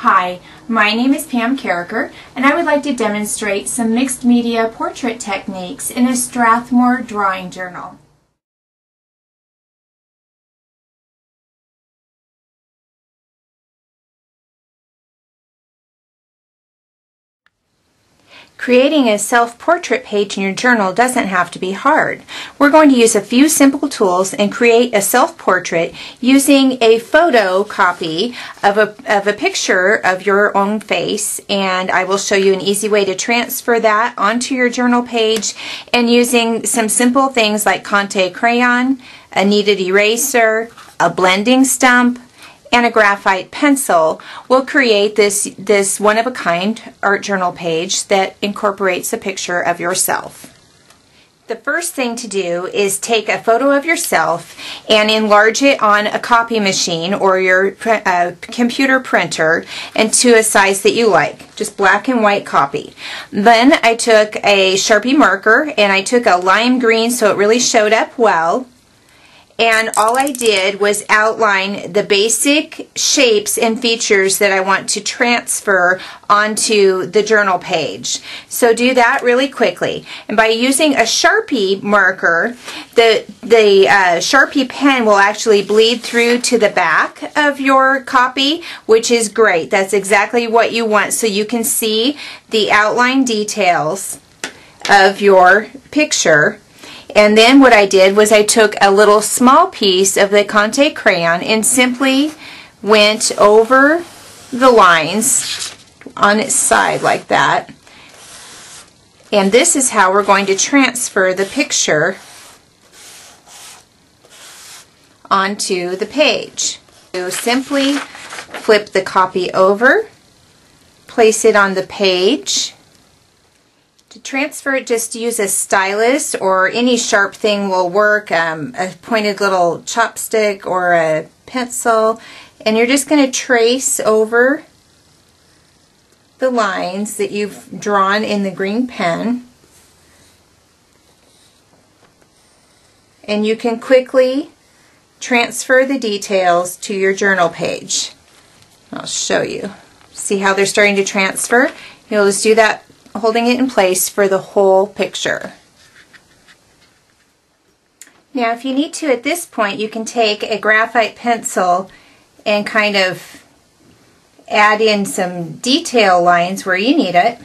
Hi, my name is Pam Carriker, and I would like to demonstrate some mixed media portrait techniques in a Strathmore drawing journal. Creating a self-portrait page in your journal doesn't have to be hard. We're going to use a few simple tools and create a self-portrait using a photo copy of a picture of your own face, and I will show you an easy way to transfer that onto your journal page, and using some simple things like Conte Crayon, a kneaded eraser, a blending stump, and a graphite pencil will create this one-of-a-kind art journal page that incorporates a picture of yourself. The first thing to do is take a photo of yourself and enlarge it on a copy machine or your computer printer into a size that you like, just black and white copy. Then I took a Sharpie marker and I took a lime green so it really showed up well. And all I did was outline the basic shapes and features that I want to transfer onto the journal page. So do that really quickly. And by using a Sharpie marker, the Sharpie pen will actually bleed through to the back of your copy, which is great. That's exactly what you want, so you can see the outline details of your picture. And then what I did was I took a little small piece of the Conte Crayon and simply went over the lines on its side like that. And this is how we're going to transfer the picture onto the page. So simply flip the copy over, place it on the page. To transfer it, just use a stylus or any sharp thing will work, a pointed little chopstick or a pencil, and you're just going to trace over the lines that you've drawn in the green pen, and you can quickly transfer the details to your journal page. I'll show you. See how they're starting to transfer? You'll just do that, holding it in place for the whole picture. Now if you need to at this point, you can take a graphite pencil and kind of add in some detail lines where you need it.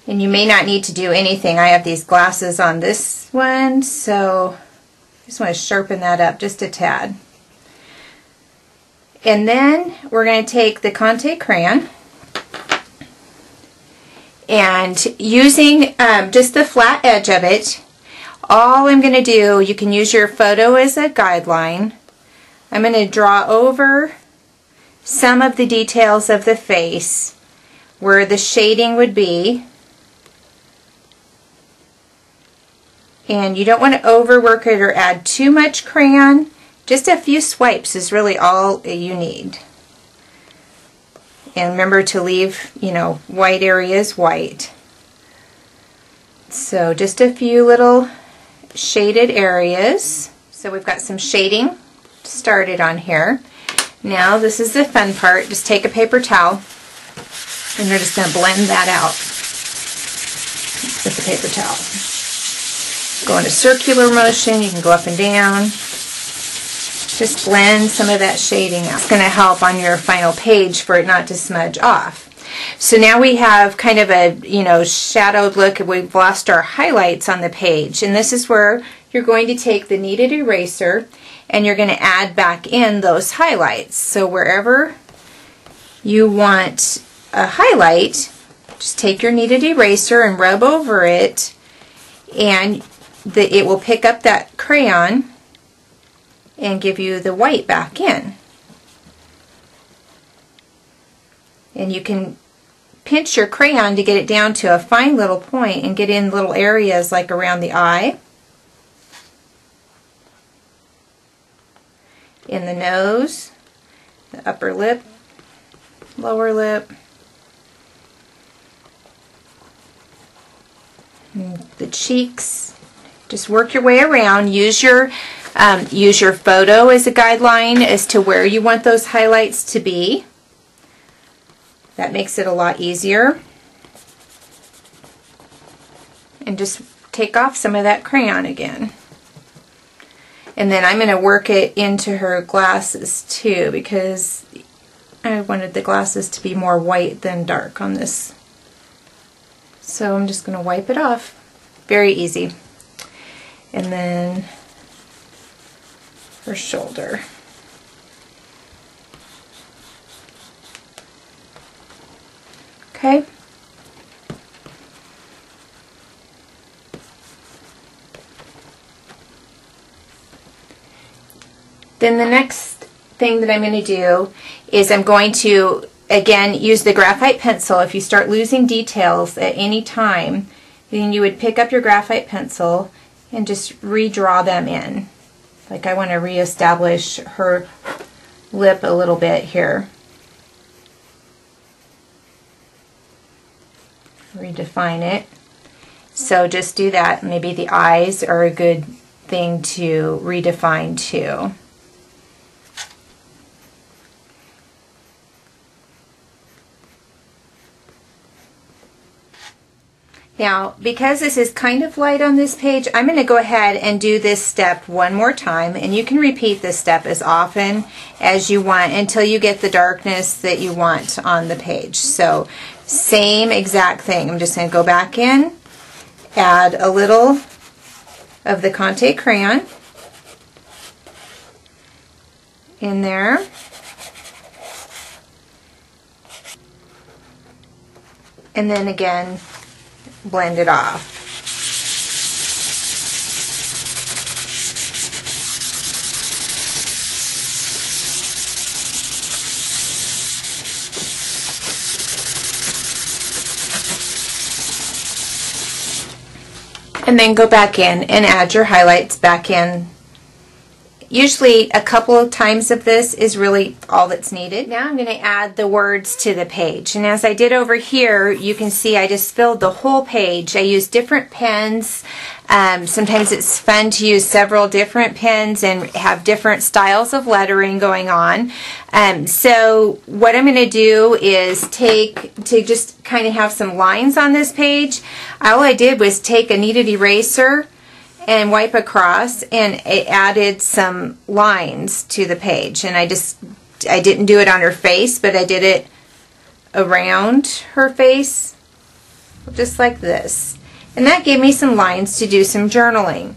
And you may not need to do anything. I have these glasses on this one, so I just want to sharpen that up just a tad. And then we're going to take the Conte Crayon, and using just the flat edge of it, all I'm going to do, you can use your photo as a guideline. I'm going to draw over some of the details of the face where the shading would be. And you don't want to overwork it or add too much crayon. Just a few swipes is really all you need. And remember to leave, white areas white. So just a few little shaded areas. So we've got some shading started on here. Now this is the fun part. Just take a paper towel and you're just going to blend that out with the paper towel. Go in a circular motion. You can go up and down. Just blend some of that shading out. It's going to help on your final page for it not to smudge off. So now we have kind of a, shadowed look. We've lost our highlights on the page. And this is where you're going to take the kneaded eraser and you're going to add back in those highlights. So wherever you want a highlight, just take your kneaded eraser and rub over it, and it will pick up that crayon and give you the white back in. And you can pinch your crayon to get it down to a fine little point and get in little areas like around the eye, in the nose, the upper lip, lower lip, and the cheeks. Just work your way around. Use your photo as a guideline as to where you want those highlights to be. That makes it a lot easier. And just take off some of that crayon again. And then I'm going to work it into her glasses too, because I wanted the glasses to be more white than dark on this. So I'm just going to wipe it off. Very easy. And then her shoulder. Okay. Then the next thing that I'm going to do is I'm going to, again, use the graphite pencil. If you start losing details at any time, then you would pick up your graphite pencil and just redraw them in. Like I want to reestablish her lip a little bit here. Redefine it. So just do that. Maybe the eyes are a good thing to redefine too. Now, because this is kind of light on this page, I'm going to go ahead and do this step one more time, and you can repeat this step as often as you want until you get the darkness that you want on the page. So, same exact thing. I'm just going to go back in, add a little of the Conte Crayon in there. And then again, blend it off. And then go back in and add your highlights back in. Usually a couple of times of this is really all that's needed. Now I'm going to add the words to the page. And as I did over here, you can see I just filled the whole page. I use different pens. Sometimes it's fun to use several different pens and have different styles of lettering going on. So what I'm going to do is to just kind of have some lines on this page. All I did was take a kneaded eraser and wipe across, and it added some lines to the page. And I didn't do it on her face, but I did it around her face, just like this. And that gave me some lines to do some journaling.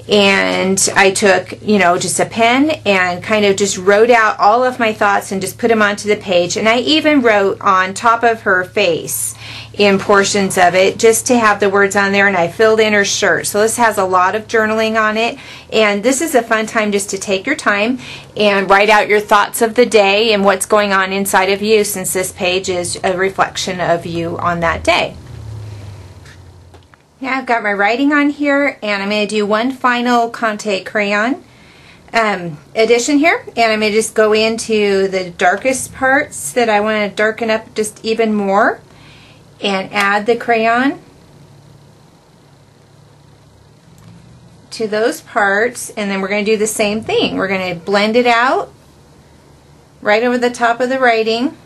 And I took, just a pen and kind of just wrote out all of my thoughts and just put them onto the page. And I even wrote on top of her face in portions of it just to have the words on there, and I filled in her shirt. So this has a lot of journaling on it, and this is a fun time just to take your time and write out your thoughts of the day and what's going on inside of you, since this page is a reflection of you on that day. Now I've got my writing on here, and I'm going to do one final Conte Crayon addition here, and I'm going to just go into the darkest parts that I want to darken up just even more and add the crayon to those parts, and then we're going to do the same thing. We're going to blend it out right over the top of the writing.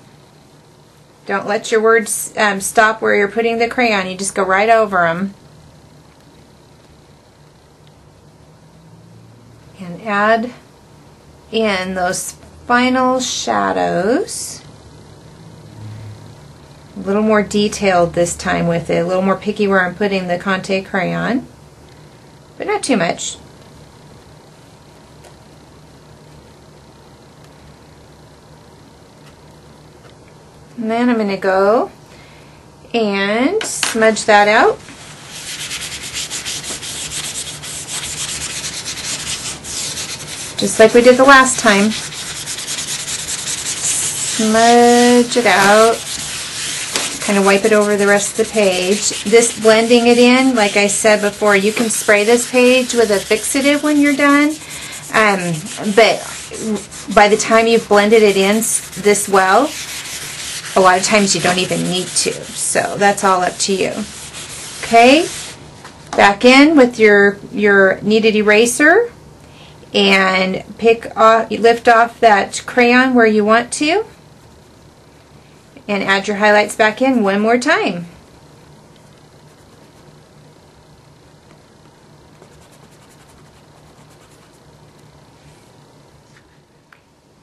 Don't let your words stop where you're putting the crayon. You just go right over them. And add in those final shadows. A little more detailed this time with it, a little more picky where I'm putting the Conte Crayon, but not too much. And then I'm going to go and smudge that out. Just like we did the last time. Smudge it out. Kind of wipe it over the rest of the page. This blending it in, like I said before, you can spray this page with a fixative when you're done. But by the time you've blended it in this well, a lot of times you don't even need to. So that's all up to you. Okay, back in with your kneaded eraser and lift off that crayon where you want to. and add your highlights back in one more time.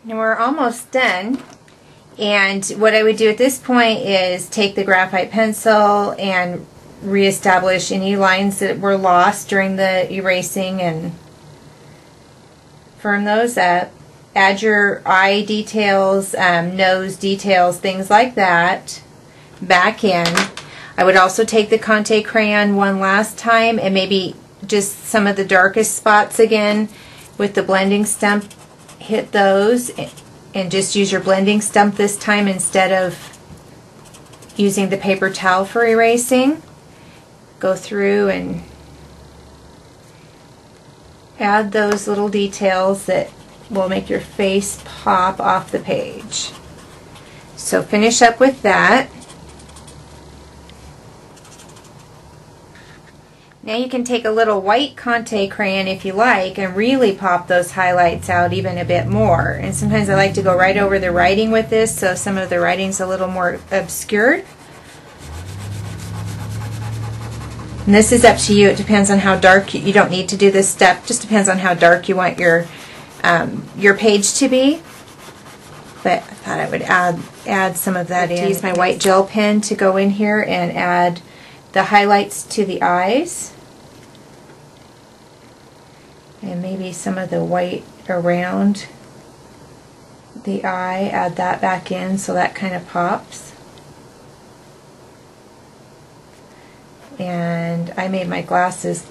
Now we're almost done, and what I would do at this point is take the graphite pencil and reestablish any lines that were lost during the erasing and firm those up. Add your eye details, nose details, things like that back in. I would also take the Conte Crayon one last time and maybe just some of the darkest spots again with the blending stump. Hit those and just use your blending stump this time instead of using the paper towel for erasing. Go through and add those little details that will make your face pop off the page. So finish up with that. Now you can take a little white Conte crayon if you like and really pop those highlights out even a bit more. And sometimes I like to go right over the writing with this, so some of the writing's a little more obscured. And this is up to you. It depends on how dark you don't need to do this step. Just depends on how dark you want your page to be. But I thought I would add some of that in. Use my white gel pen to go in here and add the highlights to the eyes, and maybe some of the white around the eye. Add that back in so that kind of pops. And I made my glasses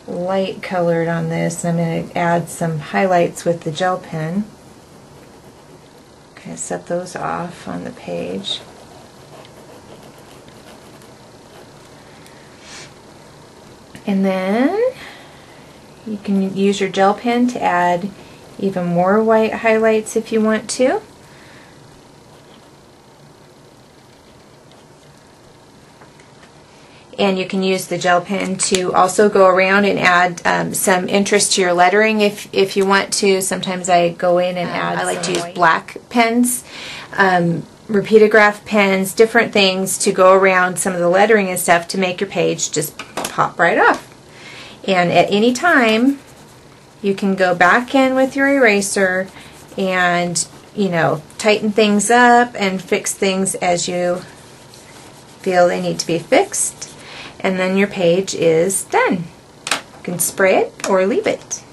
light colored on this, and I'm going to add some highlights with the gel pen. Okay, set those off on the page. And then you can use your gel pen to add even more white highlights if you want to. And you can use the gel pen to also go around and add some interest to your lettering if you want to. Sometimes I go in and add, I like to use black pens, repeatograph pens, different things to go around some of the lettering and stuff to make your page just pop right off. And at any time you can go back in with your eraser and, you know, tighten things up and fix things as you feel they need to be fixed. And then your page is done. You can spray it or leave it.